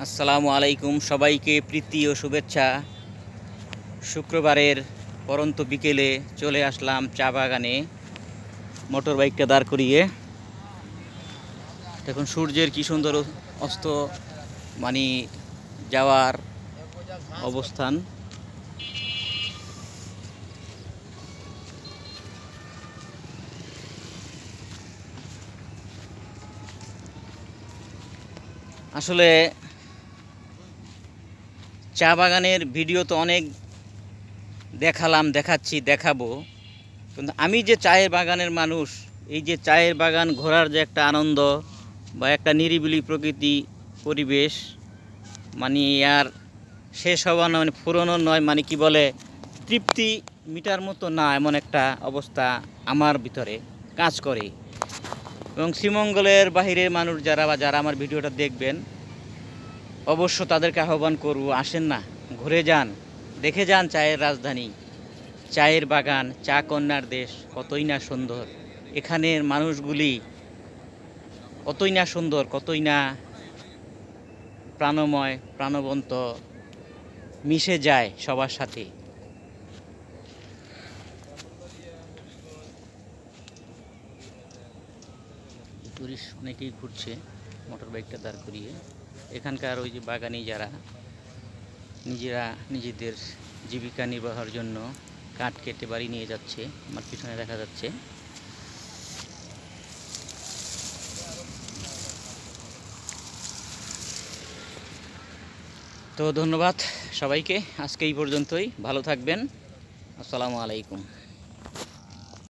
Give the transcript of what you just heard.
আসসালামু আলাইকুম, সবাইকে প্রীতি ও শুভেচ্ছা। শুক্রবারের পরন্ত বিকেলে চলে আসলাম চা বাগানে মোটর বাইকটা দাঁড় করিয়ে। দেখুন সূর্যের কি সুন্দর অস্ত মানে যাওয়ার অবস্থান। আসলে চা বাগানের ভিডিও তো অনেক দেখালাম, দেখাবো, কিন্তু আমি যে চায়ের বাগানের মানুষ, এই যে চায়ের বাগান ঘোরার যে একটা আনন্দ বা একটা নিরিবিলি প্রকৃতি পরিবেশ, মানে আর শেষ হওয়া নয়, মানে পুরনো নয়, মানে কি বলে তৃপ্তি মিটার মতো না, এমন একটা অবস্থা আমার ভিতরে কাজ করে। এবং শ্রীমঙ্গলের বাহিরের মানুষ যারা আমার ভিডিওটা দেখবেন, অবশ্য তাদেরকে আহ্বান করব, আসেন না, ঘুরে যান, দেখে যান চায়ের রাজধানী, চায়ের বাগান, চা কন্যার দেশ কতই না সুন্দর। এখানের মানুষগুলি কতই না সুন্দর, কতই না প্রাণময়, প্রাণবন্ত, মিশে যায় সবার সাথে। টুরিস্ট অনেকেই ঘুরছে মোটর বাইকটা দাঁড় করিয়ে। এখানকার ওই যে বাগানি যারা নিজেরা নিজেদের জীবিকা নির্বাহের জন্য কাঠ কেটে বাড়ি নিয়ে যাচ্ছে, আমার পিছনে দেখা যাচ্ছে। তো ধন্যবাদ সবাইকে, আজকে এই পর্যন্তই, ভালো থাকবেন। আসসালামু আলাইকুম।